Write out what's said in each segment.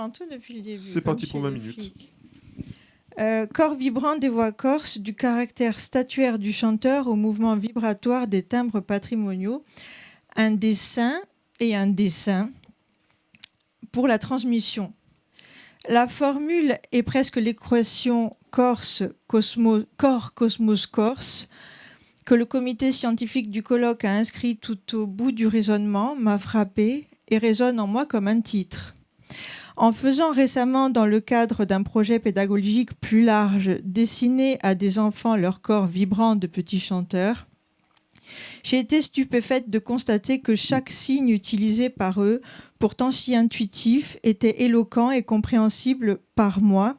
entend tout depuis le début. C'est parti pour 20 minutes. Corps vibrant des voix corses, du caractère statuaire du chanteur au mouvement vibratoire des timbres patrimoniaux, un dessin pour la transmission. La formule est presque l'équation corps, cosmos, corse, que le comité scientifique du colloque a inscrit tout au bout du raisonnement, m'a frappé et résonne en moi comme un titre. En faisant récemment, dans le cadre d'un projet pédagogique plus large, dessiner à des enfants leur corps vibrant de petits chanteurs, j'ai été stupéfaite de constater que chaque signe utilisé par eux, pourtant si intuitif, était éloquent et compréhensible par moi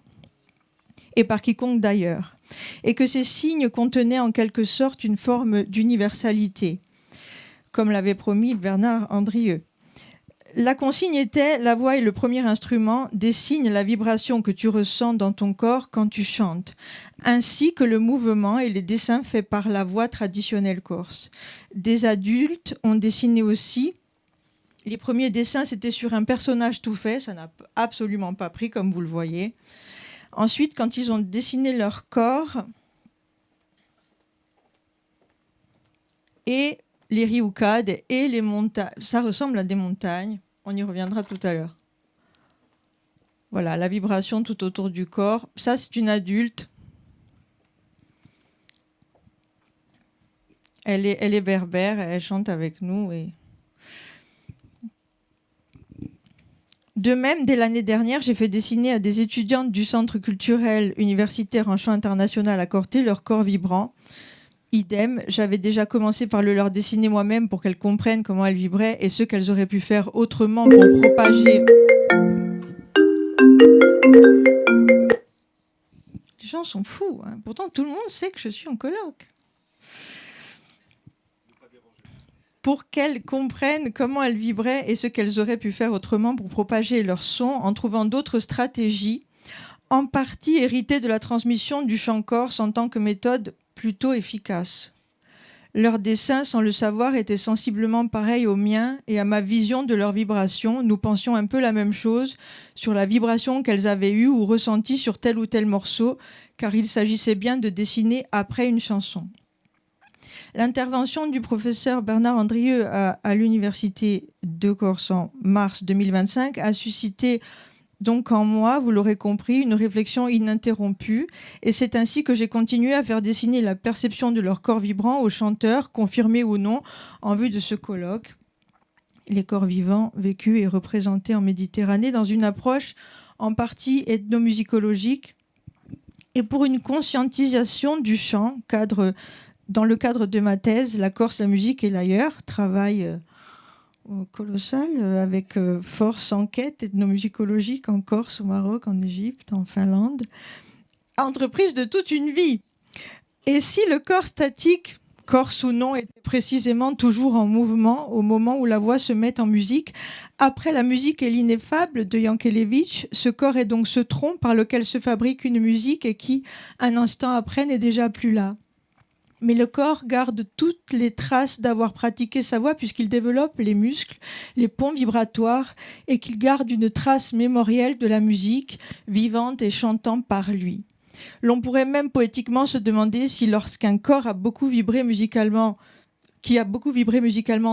et par quiconque d'ailleurs, et que ces signes contenaient en quelque sorte une forme d'universalité, comme l'avait promis Bernard Andrieux. La consigne était: la voix est le premier instrument, dessine la vibration que tu ressens dans ton corps quand tu chantes, ainsi que le mouvement et les dessins faits par la voix traditionnelle corse. Des adultes ont dessiné aussi. Les premiers dessins, c'était sur un personnage tout fait, ça n'a absolument pas pris, comme vous le voyez. Ensuite, quand ils ont dessiné leur corps et les rioucades et les montagnes, ça ressemble à des montagnes, on y reviendra tout à l'heure. Voilà, la vibration tout autour du corps, ça c'est une adulte. Elle est berbère, elle chante avec nous. De même, dès l'année dernière, j'ai fait dessiner à des étudiantes du Centre culturel universitaire en chant international à Corté leur corps vibrant. Idem, j'avais déjà commencé par le leur dessiner moi-même pour qu'elles comprennent comment elles vibraient et ce qu'elles auraient pu faire autrement pour propager. Les gens sont fous, hein. Pourtant tout le monde sait que je suis en colloque. Pour qu'elles comprennent comment elles vibraient et ce qu'elles auraient pu faire autrement pour propager leur son en trouvant d'autres stratégies, en partie héritées de la transmission du chant corse en tant que méthode plutôt efficace. Leurs dessins, sans le savoir, étaient sensiblement pareils aux miens et à ma vision de leur vibration. Nous pensions un peu la même chose sur la vibration qu'elles avaient eue ou ressentie sur tel ou tel morceau, car il s'agissait bien de dessiner après une chanson. L'intervention du professeur Bernard Andrieux à l'Université de Corse en mars 2025 a suscité donc en moi, vous l'aurez compris, une réflexion ininterrompue, et c'est ainsi que j'ai continué à faire dessiner la perception de leur corps vibrant aux chanteurs, confirmés ou non, en vue de ce colloque. Les corps vivants, vécus et représentés en Méditerranée dans une approche en partie ethnomusicologique et pour une conscientisation du chant, dans le cadre de ma thèse « La Corse, la musique et l'ailleurs », travail colossal, avec force enquête ethnomusicologique en Corse, au Maroc, en Égypte, en Finlande, entreprise de toute une vie. Et si le corps statique, corse ou non, était précisément toujours en mouvement au moment où la voix se met en musique, après la musique est l'ineffable de Yankelevitch, ce corps est donc ce tronc par lequel se fabrique une musique et qui, un instant après, n'est déjà plus là. Mais le corps garde toutes les traces d'avoir pratiqué sa voix puisqu'il développe les muscles, les ponts vibratoires et qu'il garde une trace mémorielle de la musique vivante et chantant par lui. L'on pourrait même poétiquement se demander si lorsqu'un corps a beaucoup vibré musicalement,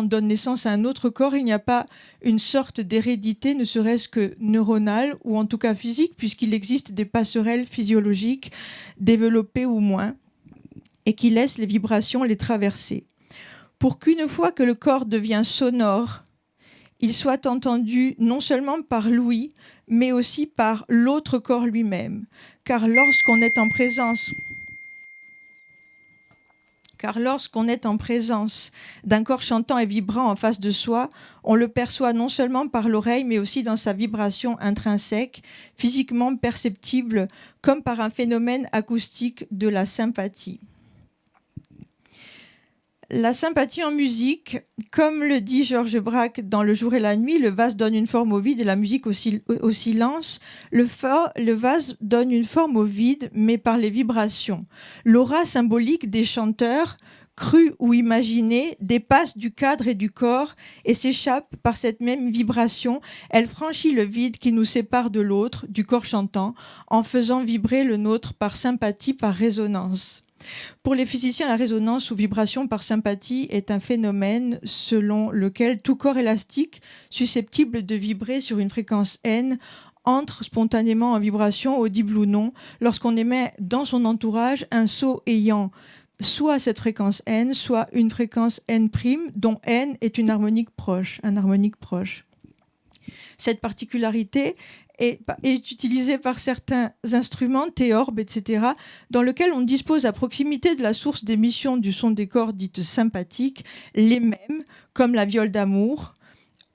donne naissance à un autre corps, il n'y a pas une sorte d'hérédité, ne serait-ce que neuronale ou en tout cas physique, puisqu'il existe des passerelles physiologiques développées ou moins, et qui laisse les vibrations les traverser. Pour qu'une fois que le corps devient sonore, il soit entendu non seulement par l'ouïe, mais aussi par l'autre corps lui-même. Car lorsqu'on est en présence d'un corps chantant et vibrant en face de soi, on le perçoit non seulement par l'oreille, mais aussi dans sa vibration intrinsèque, physiquement perceptible, comme par un phénomène acoustique de la sympathie. La sympathie en musique, comme le dit Georges Braque dans Le jour et la nuit, le vase donne une forme au vide et la musique au silence. Le vase donne une forme au vide, mais par les vibrations. L'aura symbolique des chanteurs crue ou imaginée, dépasse du cadre et du corps et s'échappe par cette même vibration. Elle franchit le vide qui nous sépare de l'autre, du corps chantant, en faisant vibrer le nôtre par sympathie, par résonance. Pour les physiciens, la résonance ou vibration par sympathie est un phénomène selon lequel tout corps élastique susceptible de vibrer sur une fréquence N entre spontanément en vibration, audible ou non, lorsqu'on émet dans son entourage un son ayant soit cette fréquence N, soit une fréquence N', dont N est une harmonique proche, un harmonique proche. Cette particularité est utilisée par certains instruments, théorbes, etc., dans lesquels on dispose à proximité de la source d'émission du son des cordes dites sympathiques, les mêmes, comme la viole d'amour,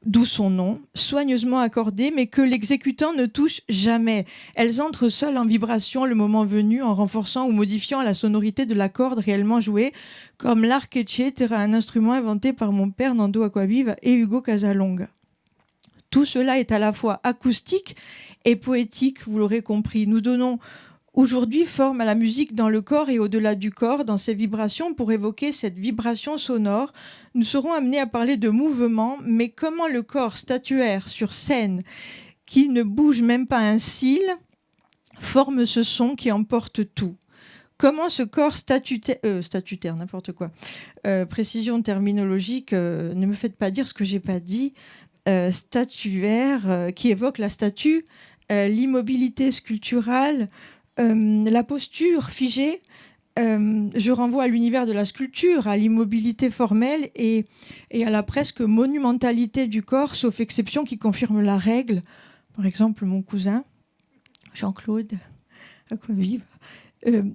d'où son nom, soigneusement accordées, mais que l'exécutant ne touche jamais. Elles entrent seules en vibration le moment venu, en renforçant ou modifiant la sonorité de la corde réellement jouée, comme l'arquettiette, un instrument inventé par mon père Nando Acquaviva et Hugo Casalonga. Tout cela est à la fois acoustique et poétique, vous l'aurez compris. Nous donnons aujourd'hui forme à la musique dans le corps et au-delà du corps, dans ses vibrations, pour évoquer cette vibration sonore. Nous serons amenés à parler de mouvement, mais comment le corps statuaire sur scène, qui ne bouge même pas un cil, forme ce son qui emporte tout. Comment ce corps statutaire, n'importe quoi, précision terminologique, ne me faites pas dire ce que j'ai pas dit, statuaire, qui évoque la statue, l'immobilité sculpturale, la posture figée, je renvoie à l'univers de la sculpture, à l'immobilité formelle et à la presque monumentalité du corps, sauf exception qui confirme la règle. Par exemple, mon cousin, Jean-Claude Acquaviva,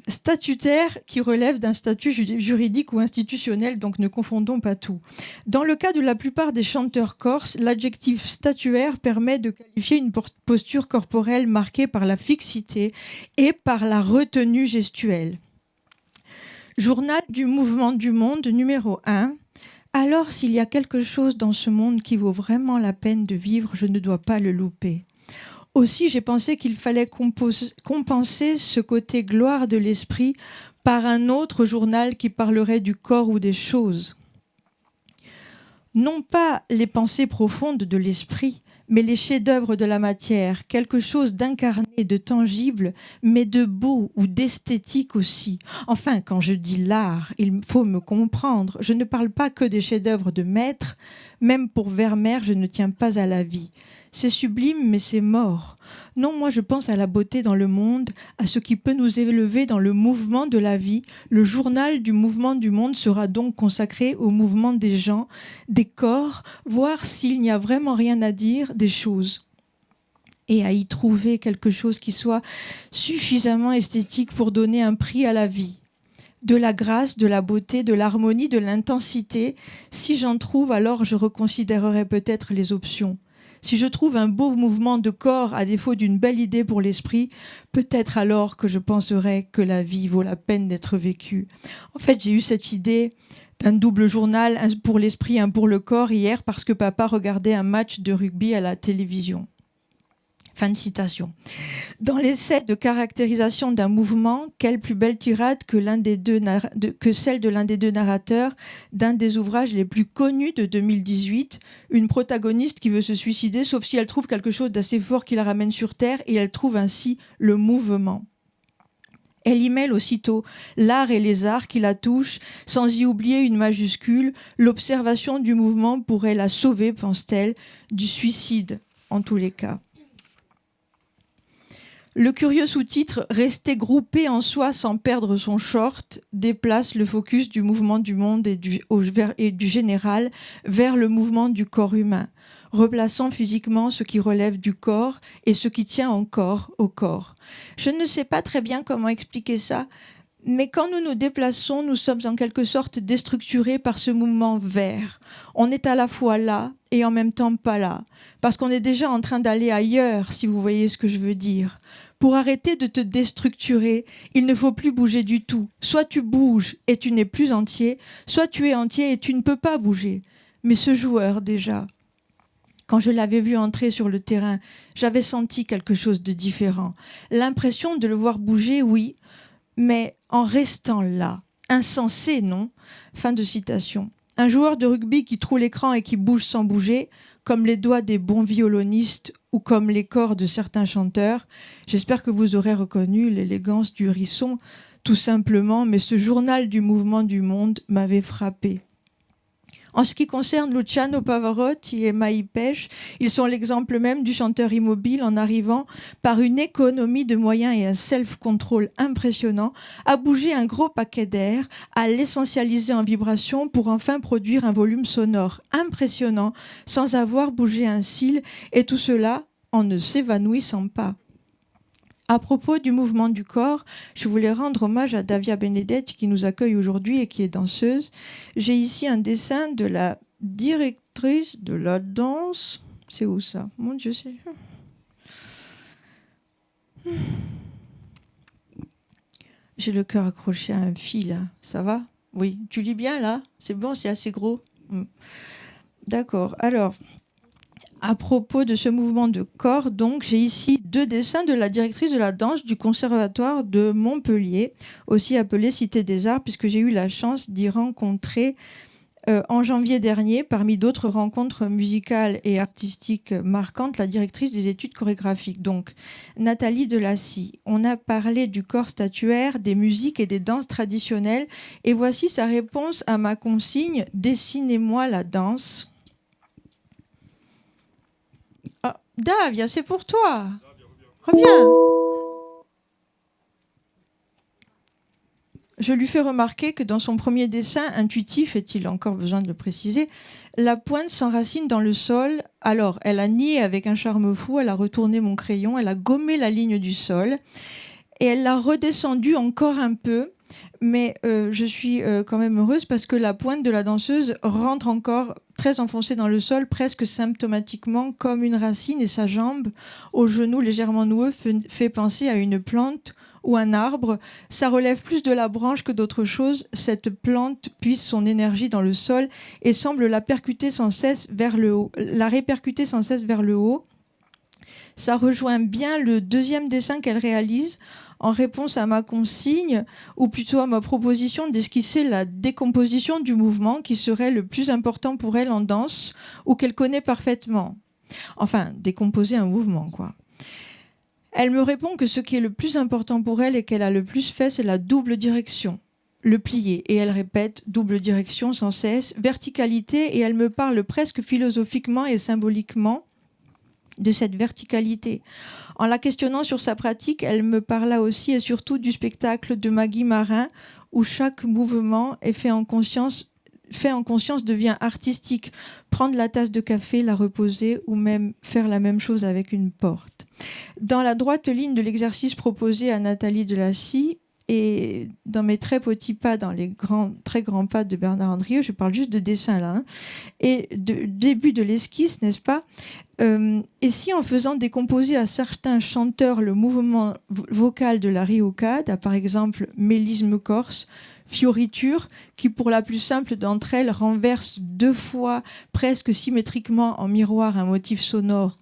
statutaire qui relève d'un statut juridique ou institutionnel, donc ne confondons pas tout. Dans le cas de la plupart des chanteurs corses, l'adjectif statuaire permet de qualifier une posture corporelle marquée par la fixité et par la retenue gestuelle. Journal du mouvement du monde, numéro 1. Alors, s'il y a quelque chose dans ce monde qui vaut vraiment la peine de vivre, je ne dois pas le louper. Aussi, j'ai pensé qu'il fallait compenser ce côté gloire de l'esprit par un autre journal qui parlerait du corps ou des choses. Non pas les pensées profondes de l'esprit, mais les chefs-d'œuvre de la matière, quelque chose d'incarné, de tangible, mais de beau ou d'esthétique aussi. Enfin, quand je dis l'art, il faut me comprendre. Je ne parle pas que des chefs-d'œuvre de maîtres. Même pour Vermeer, je ne tiens pas à la vie. C'est sublime, mais c'est mort. Non, moi je pense à la beauté dans le monde, à ce qui peut nous élever dans le mouvement de la vie. Le journal du mouvement du monde sera donc consacré au mouvement des gens, des corps, voir s'il n'y a vraiment rien à dire, des choses. Et à y trouver quelque chose qui soit suffisamment esthétique pour donner un prix à la vie. De la grâce, de la beauté, de l'harmonie, de l'intensité. Si j'en trouve, alors je reconsidérerai peut-être les options. Si je trouve un beau mouvement de corps à défaut d'une belle idée pour l'esprit, peut-être alors que je penserai que la vie vaut la peine d'être vécue. En fait, j'ai eu cette idée d'un double journal, un pour l'esprit, un pour le corps, hier, parce que papa regardait un match de rugby à la télévision. Fin de citation. Dans l'essai de caractérisation d'un mouvement, quelle plus belle tirade que celle de l'un des deux narrateurs d'un des ouvrages les plus connus de 2018, une protagoniste qui veut se suicider, sauf si elle trouve quelque chose d'assez fort qui la ramène sur Terre, et elle trouve ainsi le mouvement. Elle y mêle aussitôt l'art et les arts qui la touchent, sans y oublier une majuscule. L'observation du mouvement pourrait la sauver, pense-t-elle, du suicide, en tous les cas. Le curieux sous-titre « Rester groupé en soi sans perdre son short » déplace le focus du mouvement du monde et du général vers le mouvement du corps humain, replaçant physiquement ce qui relève du corps et ce qui tient encore au corps. Je ne sais pas très bien comment expliquer ça, mais quand nous nous déplaçons, nous sommes en quelque sorte déstructurés par ce mouvement vers. On est à la fois là et en même temps pas là, parce qu'on est déjà en train d'aller ailleurs, si vous voyez ce que je veux dire. Pour arrêter de te déstructurer, il ne faut plus bouger du tout. Soit tu bouges et tu n'es plus entier, soit tu es entier et tu ne peux pas bouger. Mais ce joueur, déjà, quand je l'avais vu entrer sur le terrain, j'avais senti quelque chose de différent. L'impression de le voir bouger, oui, mais en restant là, insensé, non ? Fin de citation. Un joueur de rugby qui troue l'écran et qui bouge sans bouger, comme les doigts des bons violonistes ou comme les corps de certains chanteurs. J'espère que vous aurez reconnu l'élégance du hérisson, tout simplement, mais ce journal du mouvement du monde m'avait frappé. En ce qui concerne Luciano Pavarotti et Mai Pech, ils sont l'exemple même du chanteur immobile en arrivant, par une économie de moyens et un self-control impressionnant, à bouger un gros paquet d'air, à l'essentialiser en vibration pour enfin produire un volume sonore impressionnant sans avoir bougé un cil, et tout cela en ne s'évanouissant pas. À propos du mouvement du corps, je voulais rendre hommage à Davia Benedetti qui nous accueille aujourd'hui et qui est danseuse. J'ai ici un dessin de la directrice de la danse. C'est où ça ? Mon Dieu, c'est... J'ai le cœur accroché à un fil, là. Ça va ? Oui. Tu lis bien, là ? C'est bon, c'est assez gros. D'accord. Alors... À propos de ce mouvement de corps, donc, j'ai ici 2 dessins de la directrice de la danse du Conservatoire de Montpellier, aussi appelée Cité des Arts, puisque j'ai eu la chance d'y rencontrer en janvier dernier, parmi d'autres rencontres musicales et artistiques marquantes, la directrice des études chorégraphiques, donc Nathalie Delassie. On a parlé du corps statuaire, des musiques et des danses traditionnelles, et voici sa réponse à ma consigne « Dessinez-moi la danse ». Davia, c'est pour toi. Reviens. Je lui fais remarquer que dans son premier dessin, intuitif, est-il encore besoin de le préciser, la pointe s'enracine dans le sol. Alors, elle a nié avec un charme fou, elle a retourné mon crayon, elle a gommé la ligne du sol et elle l'a redescendue encore un peu. Mais je suis quand même heureuse parce que la pointe de la danseuse rentre encore très enfoncée dans le sol, presque symptomatiquement comme une racine, et sa jambe, au genou légèrement noueux, fait penser à une plante ou un arbre. Ça relève plus de la branche que d'autre chose. Cette plante puise son énergie dans le sol et semble la répercuter sans cesse vers le haut. Ça rejoint bien le deuxième dessin qu'elle réalise en réponse à ma consigne, ou plutôt à ma proposition d'esquisser la décomposition du mouvement qui serait le plus important pour elle en danse, ou qu'elle connaît parfaitement. Enfin, décomposer un mouvement, quoi. Elle me répond que ce qui est le plus important pour elle et qu'elle a le plus fait, c'est la double direction, le plié. Et elle répète double direction sans cesse, verticalité, et elle me parle presque philosophiquement et symboliquement de cette verticalité. En la questionnant sur sa pratique, elle me parla aussi et surtout du spectacle de Maggie Marin, où chaque mouvement est fait en conscience devient artistique. Prendre la tasse de café, la reposer, ou même faire la même chose avec une porte. Dans la droite ligne de l'exercice proposé à Nathalie Delassie, et dans mes très petits pas, dans les très grands pas de Bernard Andrieux, je parle juste de dessin là, et de début de l'esquisse, n'est-ce pas ? Et si en faisant décomposer à certains chanteurs le mouvement vocal de la riocade, par exemple mélisme corse, fioriture, qui pour la plus simple d'entre elles renverse 2 fois presque symétriquement en miroir un motif sonore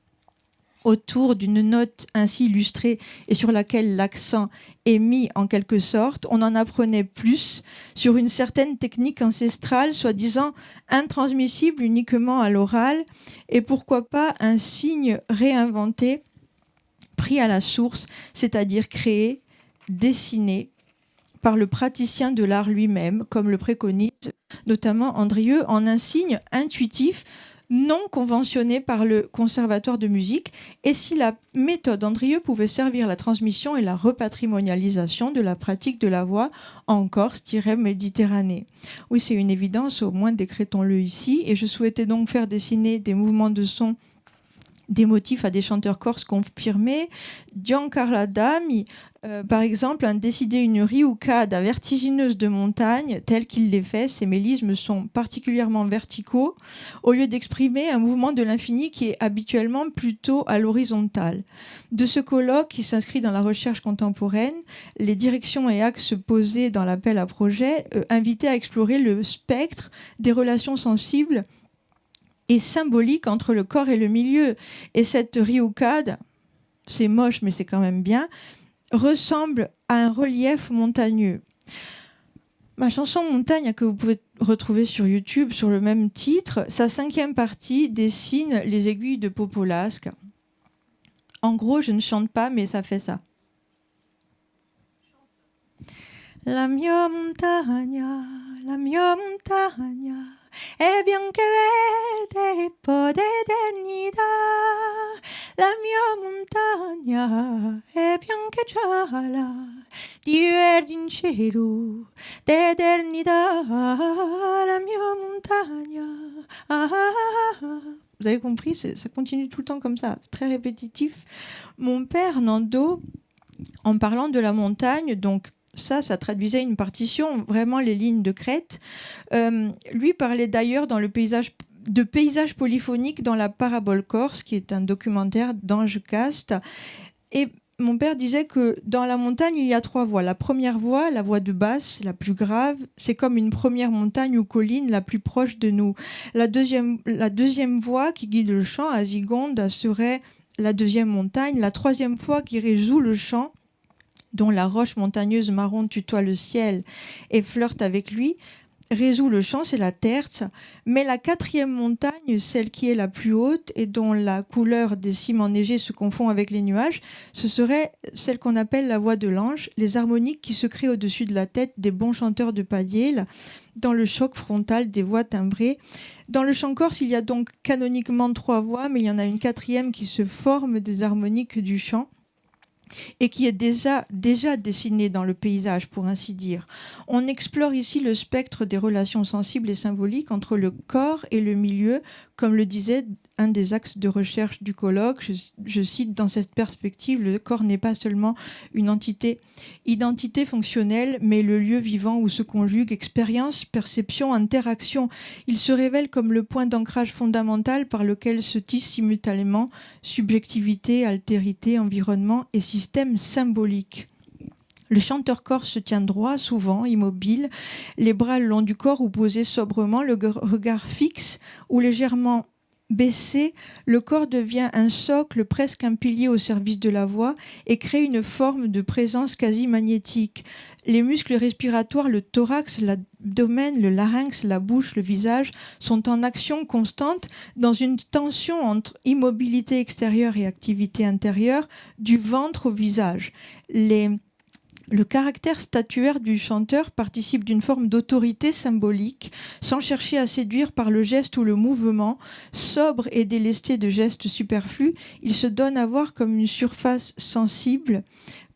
autour d'une note ainsi illustrée et sur laquelle l'accent est mis en quelque sorte, on en apprenait plus sur une certaine technique ancestrale, soi-disant intransmissible uniquement à l'oral, et pourquoi pas un signe réinventé, pris à la source, c'est-à-dire créé, dessiné par le praticien de l'art lui-même, comme le préconise notamment Andrieux, en un signe intuitif non conventionné par le Conservatoire de musique, et si la méthode Andrieux pouvait servir la transmission et la repatrimonialisation de la pratique de la voix en Corse-Méditerranée. Oui, c'est une évidence, au moins décrétons-le ici, et je souhaitais donc faire dessiner des mouvements de son, des motifs à des chanteurs corses confirmés. Giancarlo Adami, par exemple, a décidé une rioucade vertigineuse de montagne, telle qu'il les fait. Ces mélismes sont particulièrement verticaux, au lieu d'exprimer un mouvement de l'infini qui est habituellement plutôt à l'horizontale. De ce colloque, qui s'inscrit dans la recherche contemporaine, les directions et axes posés dans l'appel à projet invitaient à explorer le spectre des relations sensibles et symboliques entre le corps et le milieu. Et cette rioucade, c'est moche mais c'est quand même bien, ressemble à un relief montagneux. Ma chanson Montagne, que vous pouvez retrouver sur YouTube sur le même titre, sa 5e partie dessine les aiguilles de Popolasque. En gros, je ne chante pas, mais ça fait ça. La mia montagna è bianca e verde e po' d'eternità. La mia montagna è bianca e gialla, di verde in cielo d'eternità. La mia montagna. Vous avez compris, ça continue tout le temps comme ça, très répétitif. Mon père, Nando, en parlant de la montagne, donc ça traduisait une partition, vraiment les lignes de crête. Lui parlait d'ailleurs dans le paysage polyphonique dans la Parabole corse, qui est un documentaire d'Ange Cast. Et mon père disait que dans la montagne, il y a 3 voix. La première voix, la voix de basse, la plus grave, c'est comme une première montagne ou colline la plus proche de nous. La deuxième voix qui guide le chant, Azigonde, serait la deuxième montagne. La 3e voix qui résout le chant, dont la roche montagneuse marron tutoie le ciel et flirte avec lui, résout le chant, c'est la terce. Mais la 4e montagne, celle qui est la plus haute et dont la couleur des cimes enneigées se confond avec les nuages, ce serait celle qu'on appelle la voix de l'ange, les harmoniques qui se créent au-dessus de la tête des bons chanteurs de Padiel, dans le choc frontal des voix timbrées. Dans le chant corse, il y a donc canoniquement 3 voix, mais il y en a une 4e qui se forme des harmoniques du chant et qui est déjà dessinée dans le paysage, pour ainsi dire. On explore ici le spectre des relations sensibles et symboliques entre le corps et le milieu, comme le disait un des axes de recherche du colloque. Je cite, dans cette perspective, le corps n'est pas seulement une identité fonctionnelle, mais le lieu vivant où se conjuguent expérience, perception, interaction. Il se révèle comme le point d'ancrage fondamental par lequel se tissent simultanément subjectivité, altérité, environnement et système symbolique. Le chanteur corse se tient droit, souvent immobile, les bras le long du corps ou posés sobrement, le regard fixe ou légèrement baissé. Le corps devient un socle, presque un pilier au service de la voix et crée une forme de présence quasi magnétique. Les muscles respiratoires, le thorax, l'abdomen, le larynx, la bouche, le visage sont en action constante dans une tension entre immobilité extérieure et activité intérieure, du ventre au visage. Le caractère statuaire du chanteur participe d'une forme d'autorité symbolique, sans chercher à séduire par le geste ou le mouvement. Sobre et délesté de gestes superflus, il se donne à voir comme une surface sensible,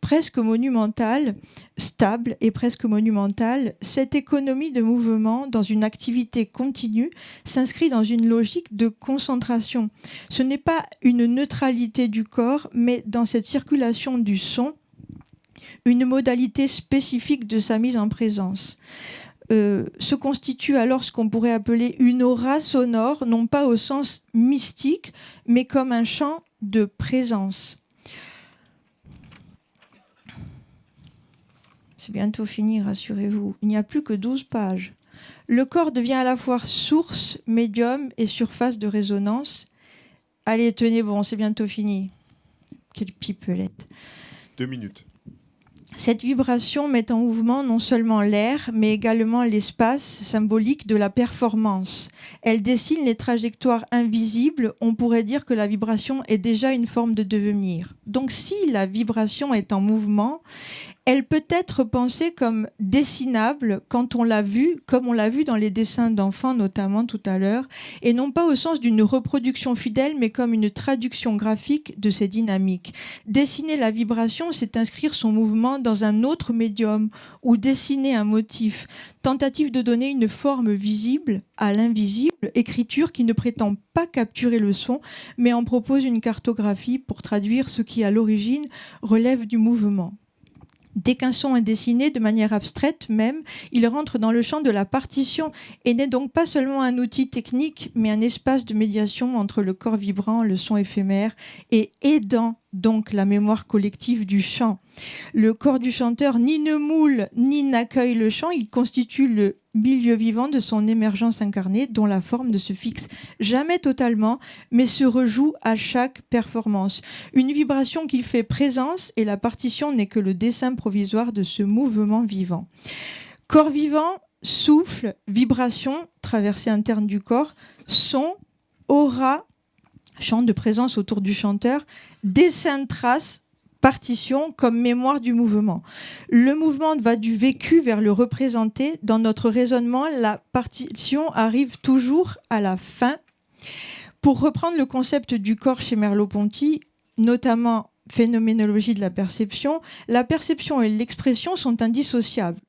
presque monumentale, stable et presque monumentale. Cette économie de mouvement dans une activité continue s'inscrit dans une logique de concentration. Ce n'est pas une neutralité du corps, mais dans cette circulation du son, une modalité spécifique de sa mise en présence. Se constitue alors ce qu'on pourrait appeler une aura sonore, non pas au sens mystique, mais comme un champ de présence. C'est bientôt fini, rassurez-vous. Il n'y a plus que 12 pages. Le corps devient à la fois source, médium et surface de résonance. Allez, tenez bon, c'est bientôt fini. Quelle pipelette. 2 minutes. Cette vibration met en mouvement non seulement l'air, mais également l'espace symbolique de la performance. Elle dessine les trajectoires invisibles. On pourrait dire que la vibration est déjà une forme de devenir. Donc si la vibration est en mouvement, elle peut être pensée comme dessinable quand on l'a vue, comme on l'a vu dans les dessins d'enfants notamment tout à l'heure, et non pas au sens d'une reproduction fidèle, mais comme une traduction graphique de ces dynamiques. Dessiner la vibration, c'est inscrire son mouvement dans un autre médium ou dessiner un motif. Tentative de donner une forme visible à l'invisible, écriture qui ne prétend pas capturer le son, mais en propose une cartographie pour traduire ce qui, à l'origine, relève du mouvement. Dès qu'un son est dessiné de manière abstraite même, il rentre dans le champ de la partition et n'est donc pas seulement un outil technique, mais un espace de médiation entre le corps vibrant, le son éphémère et aidant donc la mémoire collective du chant. Le corps du chanteur ni ne moule ni n'accueille le chant, il constitue le milieu vivant de son émergence incarnée dont la forme ne se fixe jamais totalement mais se rejoue à chaque performance. Une vibration qu'il fait présence et la partition n'est que le dessin provisoire de ce mouvement vivant. Corps vivant, souffle, vibration, traversée interne du corps, son, aura, chant de présence autour du chanteur, dessin de trace, partition comme mémoire du mouvement. Le mouvement va du vécu vers le représenté. Dans notre raisonnement, la partition arrive toujours à la fin. Pour reprendre le concept du corps chez Merleau-Ponty, notamment phénoménologie de la perception et l'expression sont indissociables.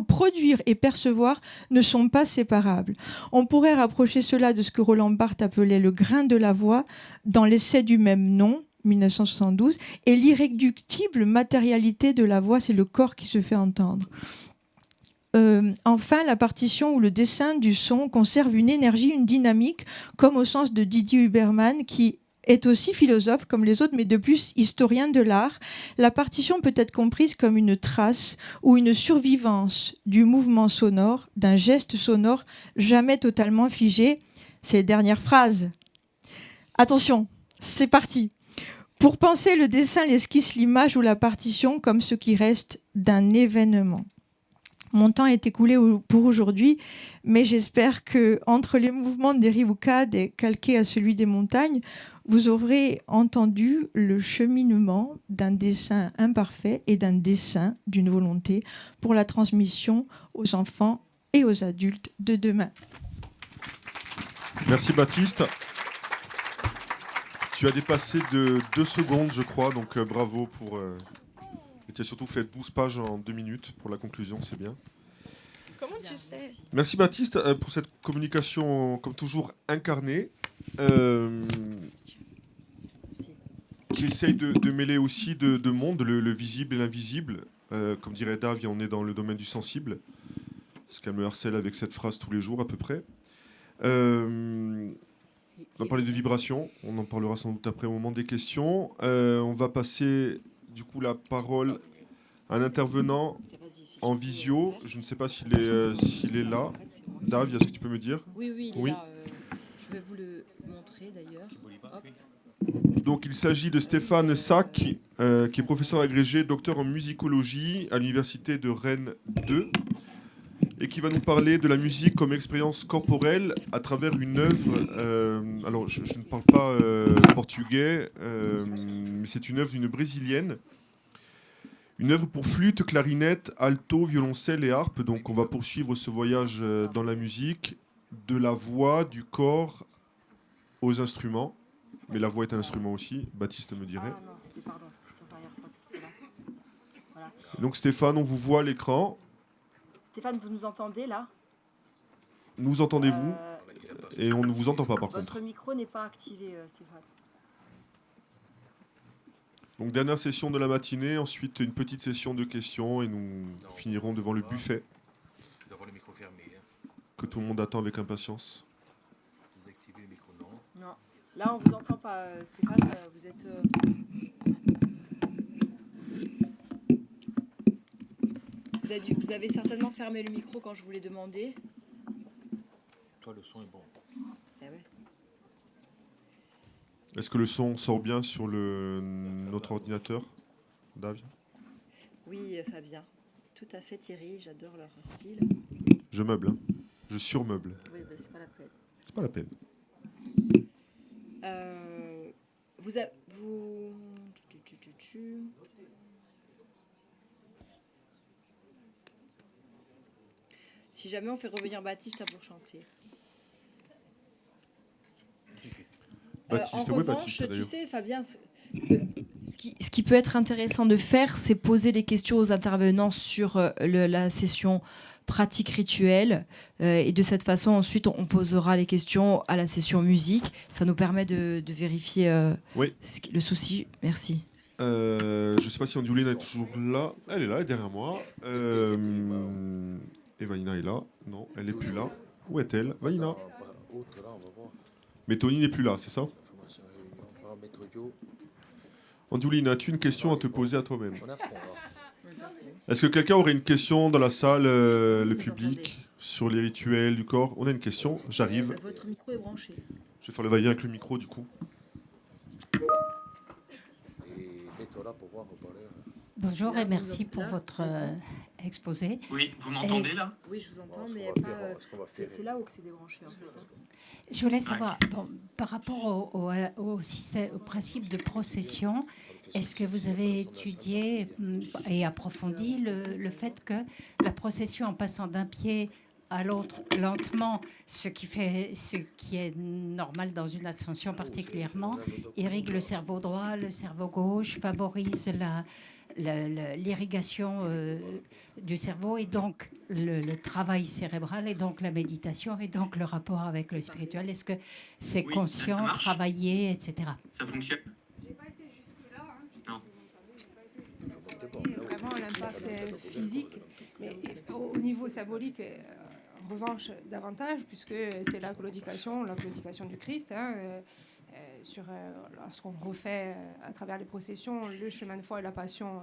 Produire et percevoir ne sont pas séparables. On pourrait rapprocher cela de ce que Roland Barthes appelait le grain de la voix dans l'essai du même nom, 1972, et l'irréductible matérialité de la voix, c'est le corps qui se fait entendre. Enfin, la partition ou le dessin du son conserve une énergie, une dynamique, comme au sens de Didier Huberman, qui est aussi philosophe comme les autres, mais de plus historien de l'art. La partition peut être comprise comme une trace ou une survivance du mouvement sonore, d'un geste sonore jamais totalement figé. C'est les dernières phrases. Attention, c'est parti. Pour penser le dessin, l'esquisse, l'image ou la partition comme ce qui reste d'un événement. Mon temps est écoulé pour aujourd'hui, mais j'espère que entre les mouvements des riboucades et calqués à celui des montagnes, vous aurez entendu le cheminement d'un dessin imparfait et d'un dessin d'une volonté pour la transmission aux enfants et aux adultes de demain. Merci Baptiste. Tu as dépassé de 2 secondes, je crois, donc bravo pour... Et tu as surtout fait 12 pages en 2 minutes pour la conclusion, c'est bien. Comment tu sais ? Merci Baptiste pour cette communication, comme toujours, incarnée, qui essaye de mêler aussi de mondes, le visible et l'invisible. Comme dirait Davy, on est dans le domaine du sensible, parce qu'elle me harcèle avec cette phrase tous les jours à peu près. On va parler de vibration, on en parlera sans doute après au moment des questions. On va passer du coup la parole à un intervenant en visio. Je ne sais pas s'il est là. Dav, est-ce que tu peux me dire ? Oui, il est là. Je vais vous le montrer d'ailleurs. Donc il s'agit de Stéphane Sack, qui est professeur agrégé, docteur en musicologie à l'université de Rennes 2, et qui va nous parler de la musique comme expérience corporelle à travers une œuvre. Alors, je ne parle pas portugais, mais c'est une œuvre d'une brésilienne. Une œuvre pour flûte, clarinette, alto, violoncelle et harpe. Donc, on va poursuivre ce voyage dans la musique, de la voix, du corps aux instruments. Mais la voix est un instrument aussi, Baptiste me dirait. Ah non, c'était sur Firefox. Voilà. Donc, Stéphane, on vous voit à l'écran. Stéphane, vous nous entendez là ? Nous entendez-vous ? Et on ne vous entend pas par contre. Votre micro n'est pas activé, Stéphane. Donc dernière session de la matinée, ensuite une petite session de questions et nous finirons devant le buffet. Devant le micro fermé. Que tout le monde attend avec impatience. Vous activez le micro, non ? Non. Là, on vous entend pas, Stéphane. Vous êtes... Vous avez certainement fermé le micro quand je vous l'ai demandé. Toi, le son est bon. Eh ouais. Est-ce que le son sort bien sur notre ordinateur, Davy ? Oui, Fabien. Tout à fait, Thierry. J'adore leur style. Je meuble, hein. Je surmeuble. Oui, bah, c'est pas la peine. C'est pas la peine. Si jamais on fait revenir Baptiste pour chanter. Baptiste, En oui, revanche, Baptiste, tu sais, Fabien, ce qui peut être intéressant de faire, c'est poser des questions aux intervenants sur la session pratique rituelle. Et de cette façon, ensuite, on posera les questions à la session musique. Ça nous permet de vérifier le souci. Merci. Je ne sais pas si Andioline est toujours là. Elle est là, elle est derrière moi. Et Vanina est là. Non, elle n'est plus là. Où est-elle, Vanina ? Mais Tony n'est plus là, c'est ça ? Andioline, as-tu une question à te poser à toi-même ? Est-ce que quelqu'un aurait une question dans la salle, le public, sur les rituels du corps ? On a une question, j'arrive. Votre micro est branché. Je vais faire le va-et-vient avec le micro, du coup. Bonjour et merci pour votre exposé. Oui, vous m'entendez là? Oui, je vous entends, Ce mais qu'on va faire, ce qu'on va faire. c'est là où c'est débranché en fait. Je voulais savoir, par rapport au principe de procession, est-ce que vous avez étudié et approfondi le fait que la procession en passant d'un pied à l'autre lentement, ce qui est normal dans une ascension particulièrement, irrigue le cerveau droit, le cerveau gauche, favorise l'irrigation du cerveau et donc le travail cérébral et donc la méditation et donc le rapport avec le spirituel. Est-ce que c'est Oui, conscient, ça marche. travaillé, etc. Ça fonctionne? J'ai pas été jusque-là. Non. Vraiment l'impact physique, mais au niveau symbolique, en revanche, davantage, puisque c'est la claudication du Christ. Lorsqu'on refait à travers les processions le chemin de foi et la passion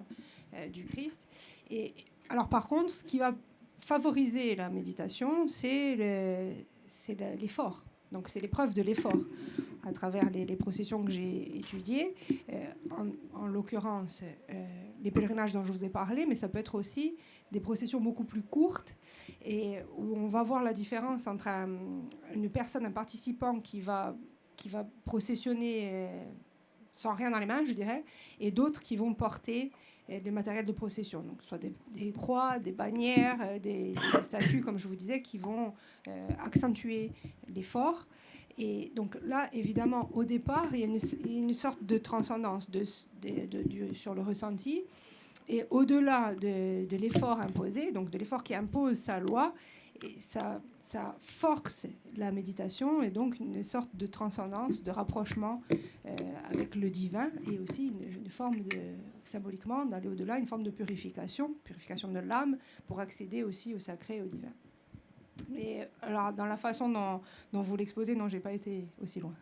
du Christ. Et alors par contre, ce qui va favoriser la méditation, c'est l'effort. Donc c'est l'épreuve de l'effort à travers les processions que j'ai étudiées, en l'occurrence les pèlerinages dont je vous ai parlé, mais ça peut être aussi des processions beaucoup plus courtes et où on va voir la différence entre une personne, un participant qui va processionner sans rien dans les mains, je dirais, et d'autres qui vont porter des matériels de procession, donc soit des croix, des bannières, des statues, comme je vous disais, qui vont accentuer l'effort. Et donc là, évidemment, au départ, il y a une sorte de transcendance sur le ressenti. Et au-delà de l'effort imposé, donc de l'effort qui impose sa loi, et ça force la méditation et donc une sorte de transcendance, de rapprochement avec le divin et aussi une forme symboliquement d'aller au-delà, une forme de purification de l'âme pour accéder aussi au sacré et au divin. Mais alors dans la façon dont vous l'exposez, non, j'ai pas été aussi loin,